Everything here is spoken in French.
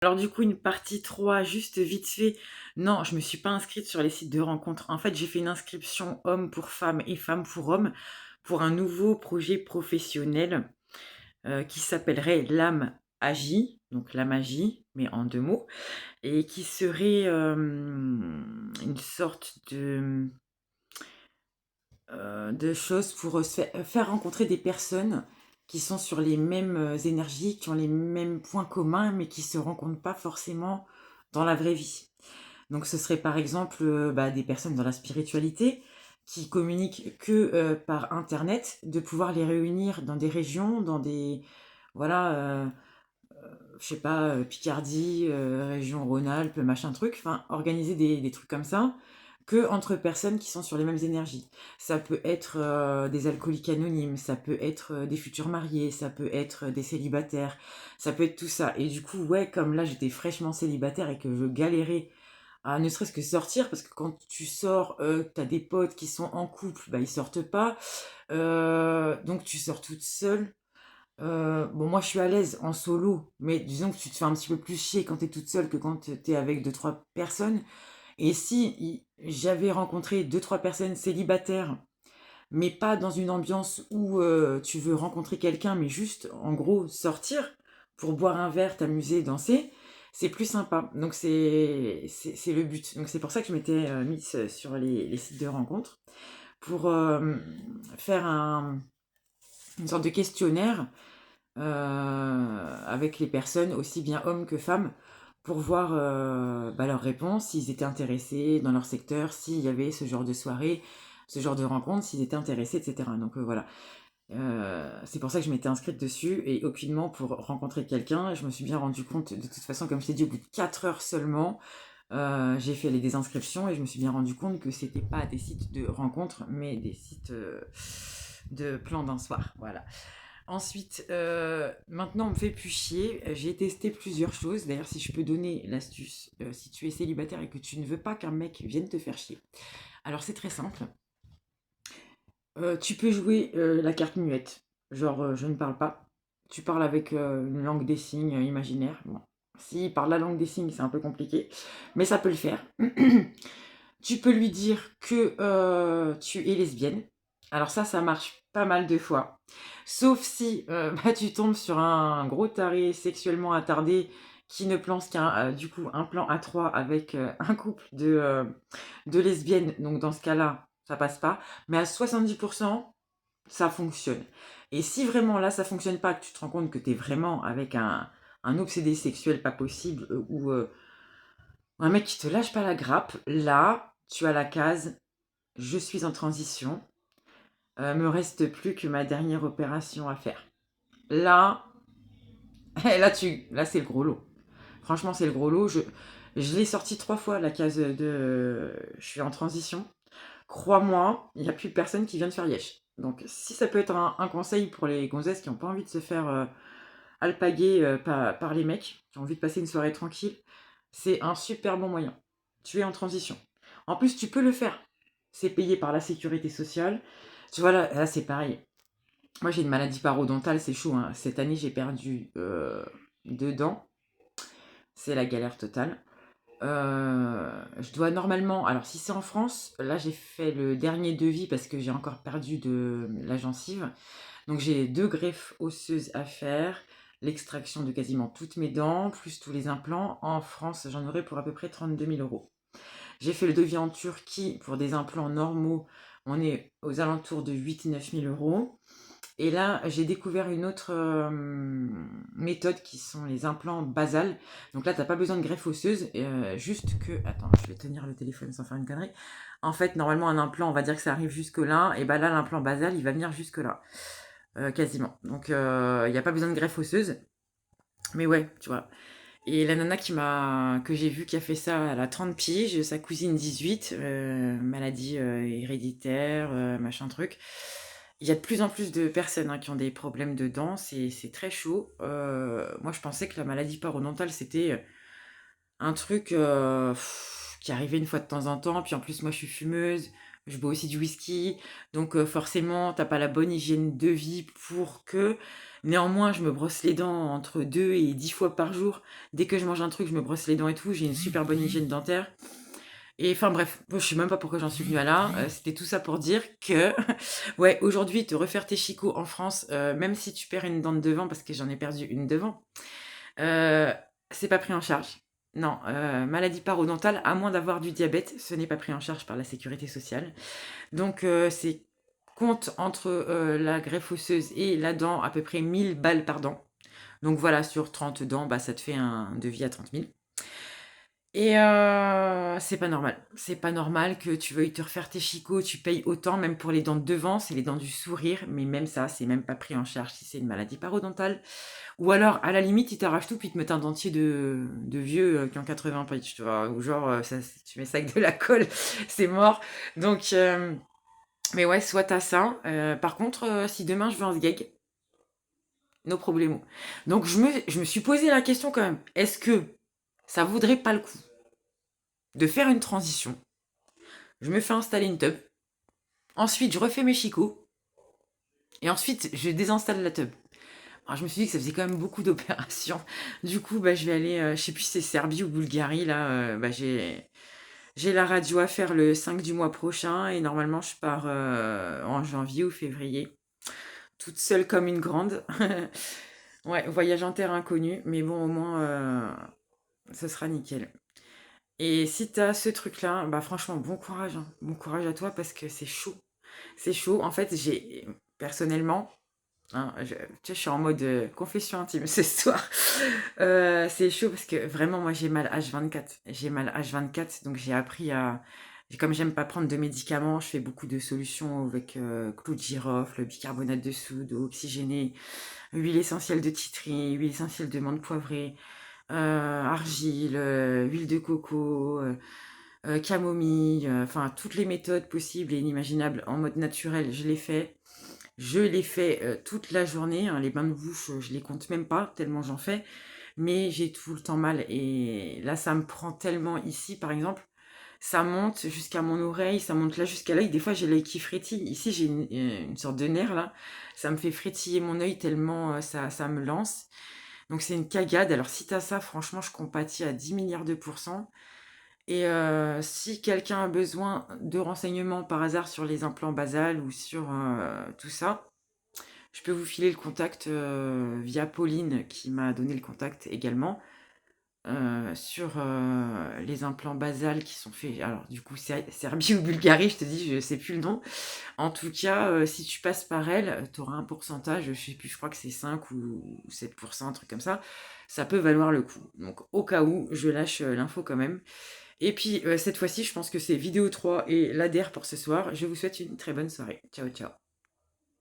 Alors du coup, une partie 3, juste vite fait. Non, je me suis pas inscrite sur les sites de rencontres. En fait, j'ai fait une inscription homme pour femme et femme pour homme pour un nouveau projet professionnel qui s'appellerait l'âme agit, donc la magie, mais en 2 mots, et qui serait une sorte de choses pour faire rencontrer des personnes qui sont sur les mêmes énergies, qui ont les mêmes points communs, mais qui se rencontrent pas forcément dans la vraie vie. Donc ce serait par exemple des personnes dans la spiritualité qui communiquent que par internet, de pouvoir les réunir dans des régions, dans des voilà, je sais pas, Picardie, région Rhône-Alpes, machin truc, enfin organiser des trucs comme ça, que entre personnes qui sont sur les mêmes énergies. Ça peut être des alcooliques anonymes, ça peut être des futurs mariés, ça peut être des célibataires, ça peut être tout ça. Et du coup, ouais, comme là j'étais fraîchement célibataire et que je galérais à ne serait-ce que sortir, parce que quand tu sors, t'as des potes qui sont en couple, bah ils sortent pas, donc tu sors toute seule. Bon, moi je suis à l'aise en solo, mais disons que tu te fais un petit peu plus chier quand t'es toute seule que quand t'es avec deux, trois personnes. Et si j'avais rencontré deux, trois personnes célibataires, mais pas dans une ambiance où tu veux rencontrer quelqu'un, mais juste en gros sortir pour boire un verre, t'amuser, danser, c'est plus sympa. Donc c'est le but. Donc c'est pour ça que je m'étais mise sur les sites de rencontres pour faire une sorte de questionnaire avec les personnes, aussi bien hommes que femmes, pour voir leurs réponses, s'ils étaient intéressés dans leur secteur, s'il y avait ce genre de soirée, ce genre de rencontre, s'ils étaient intéressés, etc. Donc voilà. C'est pour ça que je m'étais inscrite dessus et aucunement pour rencontrer quelqu'un. Je me suis bien rendu compte, de toute façon, comme je t'ai dit, au bout de 4 heures seulement, j'ai fait les désinscriptions et je me suis bien rendu compte que c'était pas des sites de rencontres, mais des sites de plans d'un soir. Voilà. Ensuite, maintenant on me fait plus chier. J'ai testé plusieurs choses. D'ailleurs, si je peux donner l'astuce, si tu es célibataire et que tu ne veux pas qu'un mec vienne te faire chier. Alors c'est très simple. Tu peux jouer la carte muette. Genre, je ne parle pas. Tu parles avec une langue des signes imaginaire. Bon. S'il parle la langue des signes, c'est un peu compliqué, mais ça peut le faire. Tu peux lui dire que tu es lesbienne. Alors ça marche pas mal de fois. Sauf si tu tombes sur un gros taré sexuellement attardé qui ne pense qu'un du coup un plan à trois avec un couple de lesbiennes. Donc dans ce cas-là, ça passe pas. Mais à 70%, ça fonctionne. Et si vraiment là ça fonctionne pas, que tu te rends compte que tu es vraiment avec un obsédé sexuel pas possible ou un mec qui te lâche pas la grappe, là, tu as la case je suis en transition. Me reste plus que ma dernière opération à faire. Là, là c'est le gros lot. Franchement, c'est le gros lot. Je l'ai sorti 3 fois la case de je suis en transition. Crois-moi, il n'y a plus personne qui vient de faire yesh. Donc, si ça peut être un conseil pour les gonzesses qui n'ont pas envie de se faire alpaguer par les mecs, qui ont envie de passer une soirée tranquille, c'est un super bon moyen. Tu es en transition. En plus, tu peux le faire. C'est payé par la sécurité sociale. Tu vois, là c'est pareil. Moi, j'ai une maladie parodontale, c'est chaud, hein. Cette année, j'ai perdu 2 dents. C'est la galère totale. Je dois normalement, alors si c'est en France, là j'ai fait le dernier devis parce que j'ai encore perdu de la gencive. Donc j'ai 2 greffes osseuses à faire, l'extraction de quasiment toutes mes dents, plus tous les implants. En France, j'en aurai pour à peu près 32 000 euros. J'ai fait le devis en Turquie pour des implants normaux. On est aux alentours de 8 9 000 euros. Et là, j'ai découvert une autre méthode qui sont les implants basales. Donc là, t'as pas besoin de greffe osseuse, juste que... Attends, je vais tenir le téléphone sans faire une connerie. En fait, normalement, un implant, on va dire que ça arrive jusque là. Et bah là, l'implant basal, il va venir jusque là. Quasiment. Donc, il n'y a pas besoin de greffe osseuse. Mais ouais, tu vois. Et la nana que j'ai vue qui a fait ça, elle a 30 piges, sa cousine 18, maladie héréditaire, machin truc. Il y a de plus en plus de personnes qui ont des problèmes de dents, c'est très chaud. Moi, je pensais que la maladie parodontale, c'était un truc qui arrivait une fois de temps en temps. Puis en plus, moi, je suis fumeuse. je bois aussi du whisky, donc forcément, t'as pas la bonne hygiène de vie pour que... Néanmoins, je me brosse les dents entre 2 et 10 fois par jour. Dès que je mange un truc, je me brosse les dents et tout. J'ai une super bonne hygiène dentaire. Et enfin bref, je sais même pas pourquoi j'en suis venue à là. C'était tout ça pour dire que, ouais, aujourd'hui, te refaire tes chicots en France, même si tu perds une dent de devant, parce que j'en ai perdu une devant, euh, c'est pas pris en charge. Non, maladie parodontale, à moins d'avoir du diabète, ce n'est pas pris en charge par la sécurité sociale. Donc c'est compte entre la greffe osseuse et la dent à peu près 1000 balles par dent. Donc voilà, sur 30 dents, bah, ça te fait un devis à 30 000. Et c'est pas normal. C'est pas normal que tu veuilles te refaire tes chicots, tu payes autant, même pour les dents de devant, c'est les dents du sourire, mais même ça, c'est même pas pris en charge si c'est une maladie parodontale. Ou alors, à la limite, ils t'arrachent tout, puis ils te mettent un dentier de vieux qui ont 80 piges, tu vois, ou genre, tu mets ça avec de la colle, c'est mort. Donc, mais ouais, soit t'as ça. Par contre, si demain je veux un sgeg, no problemo. Donc, je me suis posé la question quand même, est-ce que ça vaudrait pas le coup de faire une transition? Je me fais installer une tub. Ensuite, je refais mes chicots. Et ensuite, je désinstalle la tub. Alors, je me suis dit que ça faisait quand même beaucoup d'opérations. Du coup, bah, je vais aller, je sais plus si c'est Serbie ou Bulgarie, là. Bah, j'ai la radio à faire le 5 du mois prochain. Et normalement, je pars en janvier ou février. Toute seule comme une grande. Ouais, voyage en terre inconnue. Mais bon, au moins, ce sera nickel. Et si t'as ce truc-là, bah franchement, bon courage, hein. Bon courage à toi parce que c'est chaud. C'est chaud. En fait, j'ai personnellement, hein, tu sais, je suis en mode confession intime ce soir. C'est chaud parce que vraiment, moi, j'ai mal H24. J'ai mal H24, donc j'ai appris à. Comme j'aime pas prendre de médicaments, je fais beaucoup de solutions avec clou de girofle, bicarbonate de soude, eau oxygénée, huile essentielle de titri, huile essentielle de menthe poivrée, argile, huile de coco. Camomille, enfin toutes les méthodes possibles et inimaginables en mode naturel, je les fais. Je les fais toute la journée, hein, les bains de bouche, je les compte même pas, tellement j'en fais, mais j'ai tout le temps mal. Et là, ça me prend tellement ici, par exemple, ça monte jusqu'à mon oreille, ça monte là jusqu'à l'œil. Des fois, j'ai l'œil qui frétille. Ici, j'ai une sorte de nerf là, ça me fait frétiller mon œil tellement ça me lance. Donc, c'est une cagade. Alors, si t'as ça, franchement, je compatis à 10 milliards de pourcents. Et si quelqu'un a besoin de renseignements par hasard sur les implants basales ou sur tout ça, je peux vous filer le contact via Pauline qui m'a donné le contact également sur les implants basales qui sont faits. Alors du coup, Serbie ou Bulgarie, je te dis, je sais plus le nom. En tout cas, si tu passes par elle, tu auras un pourcentage, je sais plus, je crois que c'est 5 ou 7%, un truc comme ça. Ça peut valoir le coup. Donc au cas où, je lâche l'info quand même. Et puis cette fois-ci, je pense que c'est vidéo 3 et l'ADR pour ce soir. Je vous souhaite une très bonne soirée. Ciao, ciao.